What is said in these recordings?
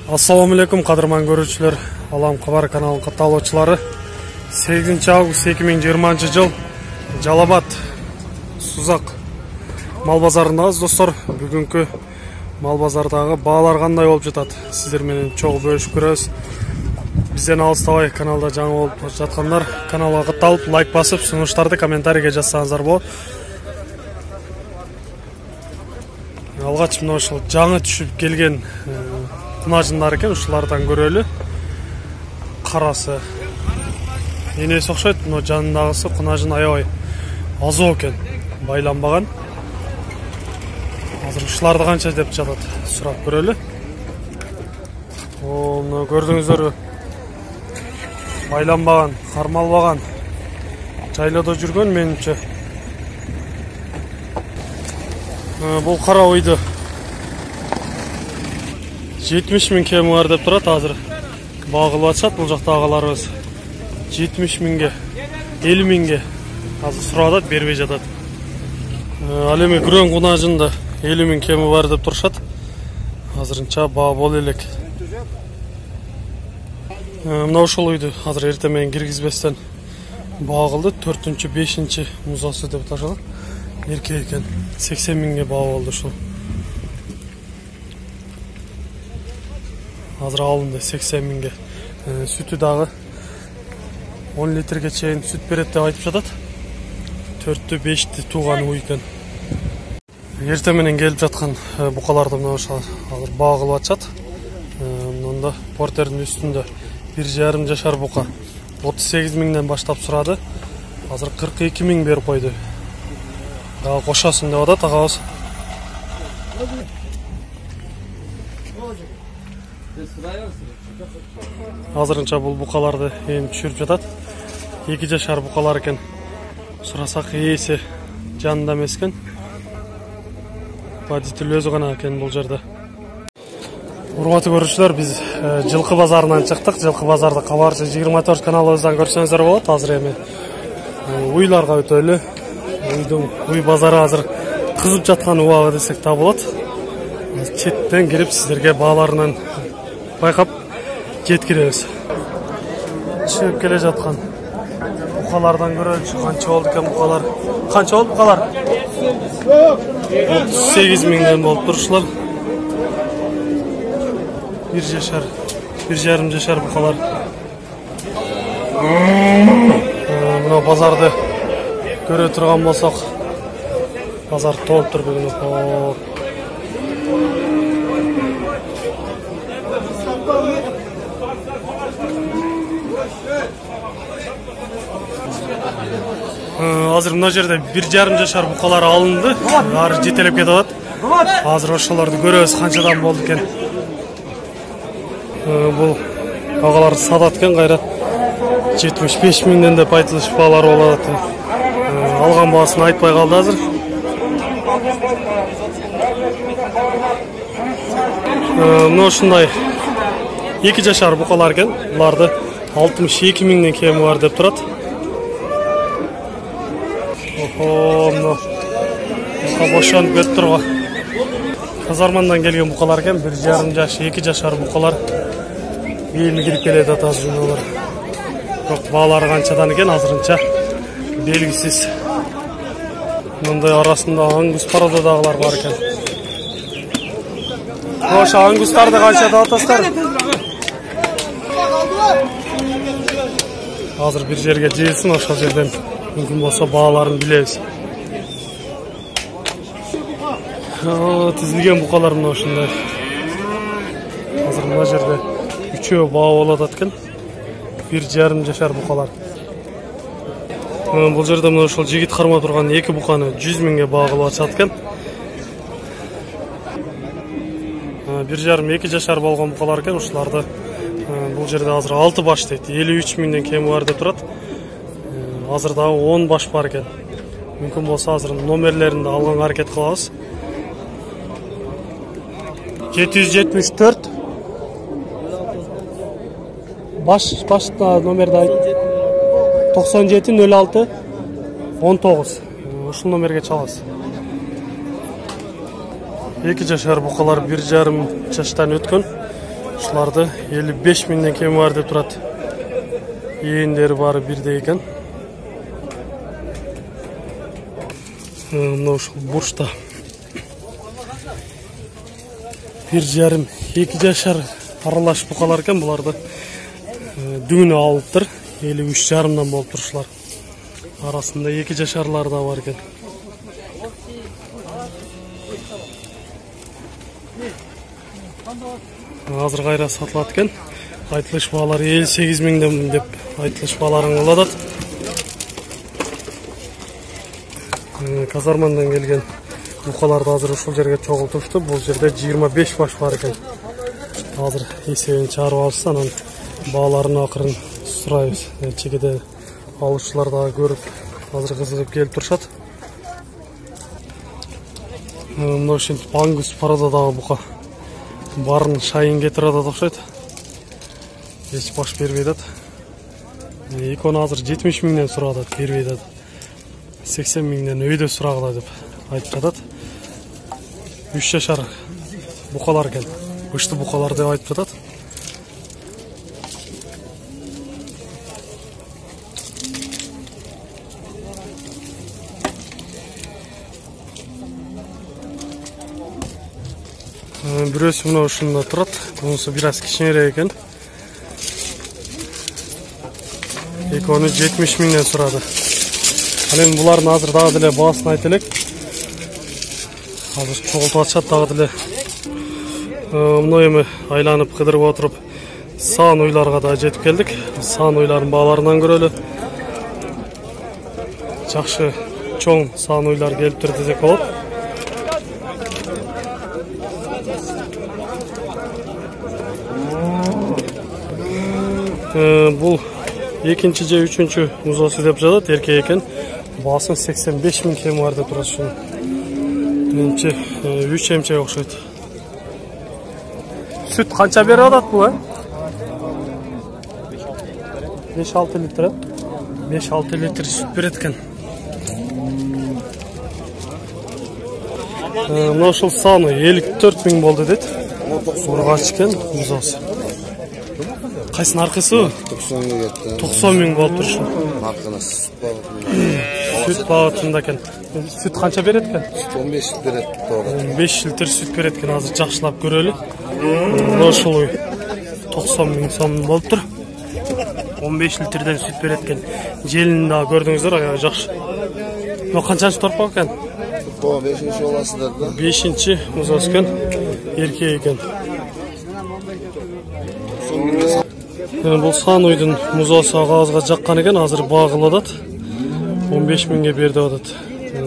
Ассаламу алейкум, кадырман көрүүчүлөр. Алам кабар каналынын катталуучулары. 8 август 2020 жыл Жалал Абад Сузак мал базарындагы достор. Бүгүнкү мал базардагы баалар кандай болуп жатат? Сиздер менен чогуу бөлүшүп көрөбүз. Бизден алыстабай каналда жаңы болуп жаткандар каналга катталып, лайк басып, сунуштарды комментарийге жазсаңыздар болот. Алгач мына ошол жаңы түшүп келген кунажындар экен, ушулардан көрөлү. Карасы энеси окшойт, но жанындагысы кунажын аябай азоо экен, байланбаган. Азыр ушуларды канча деп жатат, сурап көрөлү. Мына көрдүңүздөрбү? Байланбаган, кармалбаган. Жайлоодо жүргөн менимче. Бул кара уйду 70 миң кеми бар деп турат, азыр багылып атышат. Бул жакта агаларыбыз 70 миңге, 50 миңге азыр сурап атат, бербей жатат. Ал эми күрөң кунажында 50 миң кеми бар деп турушат. Азырынча баа боло элек. Мына ошол уйду азыр эртең менен киргизбестен багылды. 4-5 музасы деп аташат. Эркек экен, 80 миңге баа болду ушул. Азыр алынды 80 миңге. Сүтү дагы 10 литрге чейин сүт берет деп айтып жатат. 4-5 тууган уй экен. Эртең менен келип жаткан букаларды мына ошол азыр багылып атышат. Мында портердин үстүндө 1,5 жашар бука 38 миңден баштап сурады. Азыр 42 миң берип койду. Дагы кошосун деп атат агабыз. Азырынча бул букаларды эми түшүрүп жатат. 2 жашар букалар экен. Сурасак ээси жанында эмес экен. Водитель өзү гана экен бул жерде. Урматтуу көрүүчүлөр, биз жылкы базарынан чыктык. Жылкы базарды кабарчы 24 каналыбыздан көрсөңүздөр болот. Азыр эми уйларга өтөлү. Уй базары азыр кызып жаткан убагы десек да болот. Четтен кирип сиздерге бааларынан байкап жеткиребиз. Чыгып келе жаткан букалардан көрөлүчү канча болду экен букалар. Канча болду букалар? 38 миңден болуп турушулар. 1,5 жашар букалар. Мына базарды көрө турган болсок, базар толуп тур бүгүн. Азыр мына жерде 1,5 жашар букалар алынды. Ары жетелеп кетип атат. Азыр ошолорду көрөбүз канчадан болду экен. Бул агалар сатат экен, кайра 75 миңден деп айтылыш баалар болот. Алган баасын айтпай калды азыр. Мына ушундай 2 жашар букалар экен. Буларды 62 миңден кеми бар деп турат. Мына бошонуп кетип турган казармандан келген букалар экен. 1,5 жаш, 2 жашар букалар. Эми кирип келет атасыз мыналар. Бирок баалары канчадан экен азырынча белгисиз. Мындай арасында аңгус пародадагылар бар экен. Ошо аңгустарды канча деп атасыздар? Азыр бир жерге жыйылсын, ошол жерден мүмкүн болсо бааларын билебиз. Тизилген букалар мына ушундай. Азыр мына жерде 3 баа болот экен. 1,5 жашар букалар. Бул жерде мына ошол жигит кармап турган 2 буканы 100 миңге багылып атышат экен. 1,5-2 жашар болгон букалар экен. Ушуларды бул жерде азыр 6 баш дейт. 53 миңден кеми бар деп турат. Азыр дагы 10 баш бар экен. Мүмкүн болсо азыр номерлеринди алганга аракет кылабыз. 774 башта номерди айт. 97 06 19. Ушул номерге чалабыз. 2 жашар букалар 1,5 жаштан өткөн. Ушуларды 55 миңден кем бар деп турат. Ендері бары бирдей екен. Мына ушул бурчта 1,5-2 жашар аралаш букалар екен. Буларды дүңүнө алыптыр. 53,5-дан болуп турушулар. Арасында 2 жашарлар да бар екен. Азыр кайра сатылат экен. Айтылыш баалар 58 миңден деп айтылыш бааларын алат. Казармандан келген букаларды азыр ушул жерге чогултушту. Бул жерде 25 баш бар экен. Азыр эсебин чыгарып алышса, анан бааларын акырын сурайбыз. Чегеде алушулар да көрүп, азыр кызыгып келип турушат. Мына ушинтип аңгус парададагы бука. Барын шайын кетире атат окшойт. Эч баш бербей атат. Экөөнү азыр 70 миңден сурап атат, бербей атат. 80 миңден өйдө сурагыла деп айтып атат. 3 жашар букалар экен. Бышты букалар деп айтып атат. Бирөөсү мына ушунда турат. Мунусу бир аз кичинерээк экен. Экөөнү 70 миңден сурады. Анан булардын азыр дагы деле баасын айта элек. Азыр чогултуп атышат дагы деле. Мына эми айланып кыдырып отуруп саан уйларга да жетип келдик. Саан уйлардын бааларынан көрөлү. Жакшы чоң саан уйлар келиптир десек болот. Бул экинчи же үчүнчү музоосу деп жатат, эркек экен. Баасын 85 миң кем бар деп турат. Менимче 3 эмчек окшойт. Süt kança берип атат бул, 5-6 литр. 5-6 литр süt берет экен. Мына ушул саны 54 миң болду дейт. Ургач экен музоосу. Кайсын аркысы? 90 миң болуп турушу. Арканасы Süt багытында экен. Süt канча берет экен? 15 берет. 5 литр süt берет экен. Азыр жакшылап көрөлү. Мына ушул 90 миң сом болуп тур. 15 литрден süt берет экен. Желин да көрдүңүздөр, жакшы. Мына канчанчы торпак экен? 5-нчи боласыздар да. 5-нчи музоос экен. Эркек экен. Бул Сануйдун музоосу агабызга жаккан экен, азыр багылып атат. 15 миңге берди атат.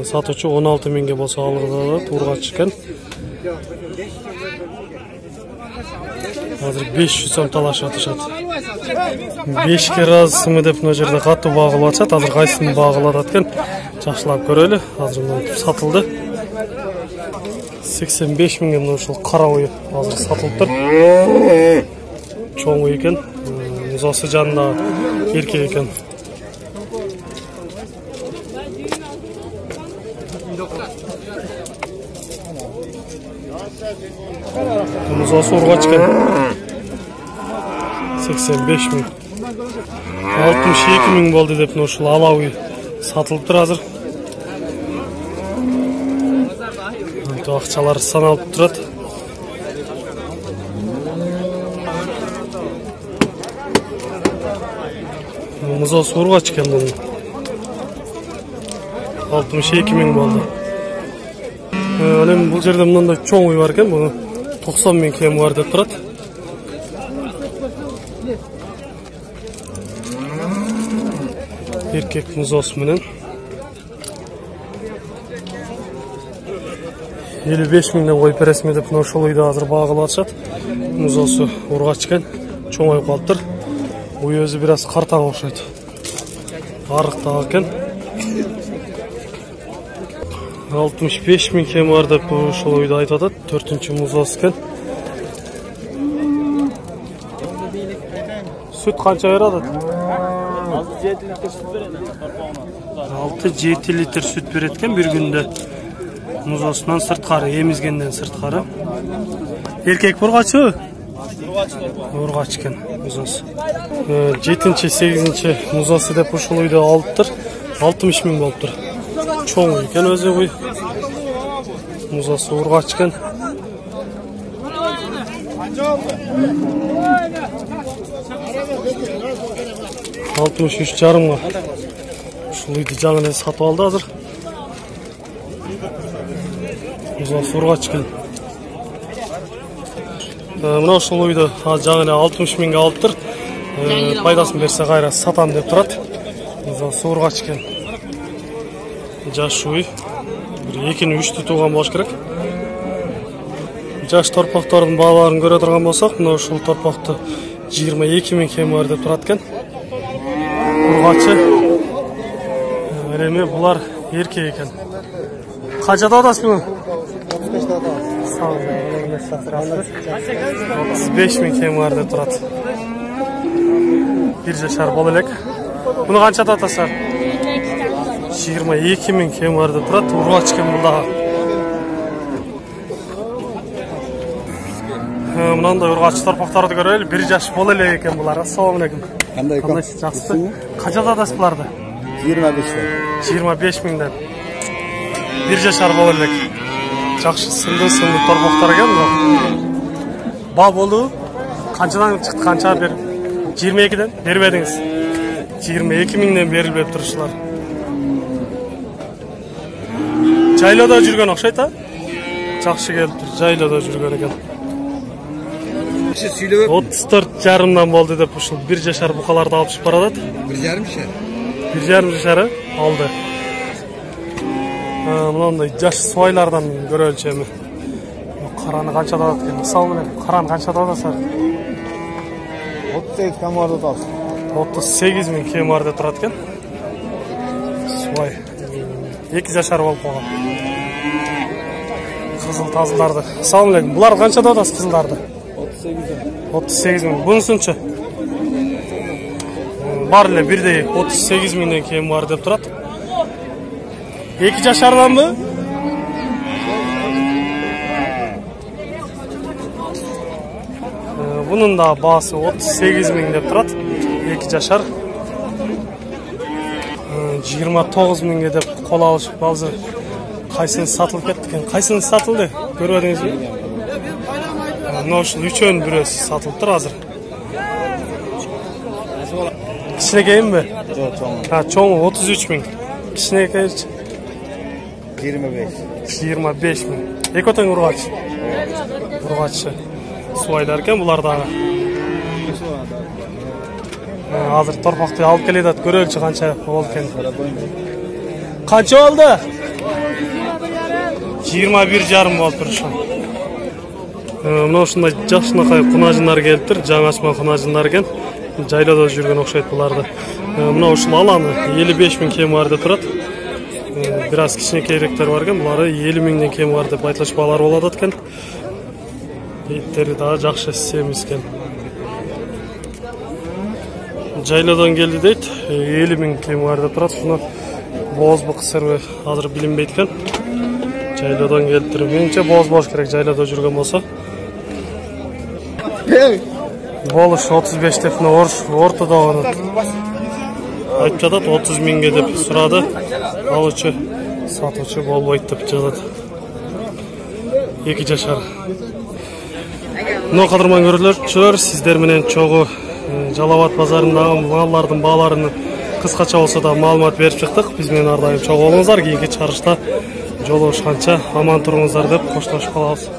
Сатуучу 16 миңге болсо алып атат, ургач экен. Азыр 500 сом талашып атышат. 5ке разысыңбы деп мына жерде катуу багылып атышат. Азыр кайсын багылып атат экен, жакшылап көрөлү. Азыр мына сатылды. 85 миңге мына ушул кара уй азыр сатылыптыр. Чоң экен. Музоосу жанында эркек экен. Музоосу ургач экен. 85 миң. 62 миң болду деп ушул алауй сатылыптыр азыр. Акчалар саналып турат. Музоосу ургач экен мунун. 62 миң болду. Эми бул жерде мындай чоң уй бар экен, буну 90 миң кем бар деп турат. Эркек музоос менен 55 миңден коюп бересиңби деп мына ушул уйду азыр багылып атышат. Музоосу ургач экен, чоңоюп калыптыр. Уй өзү бир аз картаң окшойт. Арыктагы экен. 65 миң кем бар деп ушул уйду айтып атат. 4-нчү музоос экен. Süt kança берет атат? 6-7 литр süt берет экен бир күндө. Музоосунан сырткары, эмизгенден сырткары. Эркек бургачы? Ургач экен музасы. 7-8 музасы деп ушул үйдө алыптыр. 60 миң болуптур. Чоң экен өзү үй. Музасы ургач экен. 63,5 миңга. Ушул үйдү жаңы эле сатып алды азыр. Музасы ургач экен. Мына ушул үйдү жаңы эле 60 миңге алыптыр. Пайдасын берсе кайра сатам деп турат. Музасы ургач экен. Жаш үй. 2-3 тууган болуш керек. Жаш торпактордун бааларын көрө турган болсок, мына ушул торпакты 22 миң кем бар деп турат экен. Ургачы. Эми булар эркек экен. Канчада атасыз? 35 миң кем бар деп турат. 1 жашар боло элек. Буну канчада атасыз? 22 миң кем бар деп турат. Ургач экен бул дагы. Мынандай ургач торпактарды көрөлү. 1 жаш боло элек экен булар. Ассалам алейкум. Кандай экен? Жакшы. Канчада атасыз буларды? 25 миңден. 1 жашар боло элек. Жакшы сынды торпактар экен бул. Ба болду. Канчадан чыкты, канча бер? 22ден бербедиңиз. 22 миңден берилбеп турушулар. Жайлоодо жүргөн окшойт, а? Жакшы келиптир, жайлоодо жүргөн экен. 34,5 болду деп ушул 1 жашар букаларды алып баратат. 1,5 жашар. 1,5 жашары алды. Мынандай жаш суайлардан көрөлчү эми. Караны канчада алат экен? Ассалам алейкум. Караны канчада аласыздар? 38 кем бар деп атасыз. 38 миң кем бар деп турат экен. Суай. 2 жашар болуп калган. Кызыл тазыларды. Ассалам алейкум. Булар канчада атасыз кызылдарды? 38 миң. Бунусунчу? Бар эле бирдей 38 миңден кем бар деп турат. 2 жашарданбы? Bunun da baası 38 ming деп турат. 2 жашар. 29 миңге деп кол алышып азыр кайсын сатылып кетти экен. Кайсын сатылды? Көрбөдүңүзбү? Мына ушул үчөөнүн бирөөсү сатылыптыр азыр. Кичинекейинби? Жок, чоң. Чоңу 33 миң. Кичинекейчи? 25 миң. Эки тең ургач. Ургачы. Суайлар экен булар дагы. Азыр торпакты алып келет, көрөлчү канча болду экен. Канча болду? 21,5 болуп турушат. Мына ушундай жакшынакай кунажындар келиптир, жаңы ачма кунажындар экен. Жайлоодо жүргөн окшойт буларды. Мына ушул аланы 55 миң кем бар деп турат. Бир аз кичинекейирээктер бар экен, булары 50 миңден кем бар деп айтылышпалар болот экен. Иттери дагы жакшы семиз экен. Жайлоодон келди дейт, 50 миң кем бар деп турат. Шуну боозбу кысырбы азыр билинбейт экен. Жайлоодон келиптир. Менимче бооз болуш керек жайлоодо жүргөн болсо. Болуш 35 деп ортодо айтып жатат, 30 миңге деп сурады. Алуучу, сатуучу болбойт деп жазат. 2 жашар. Мына кадырман көрүүчүлөр, сиздер менен чогуу Жалал Абад базарындагы малдардын бааларын кыскача болсо да маалымат берип чыктык. Биз менен ар дайым чогуу болуңуздар. Кийинки чыгарышта жолугушканча аман туруңуздар деп коштошуп калабыз.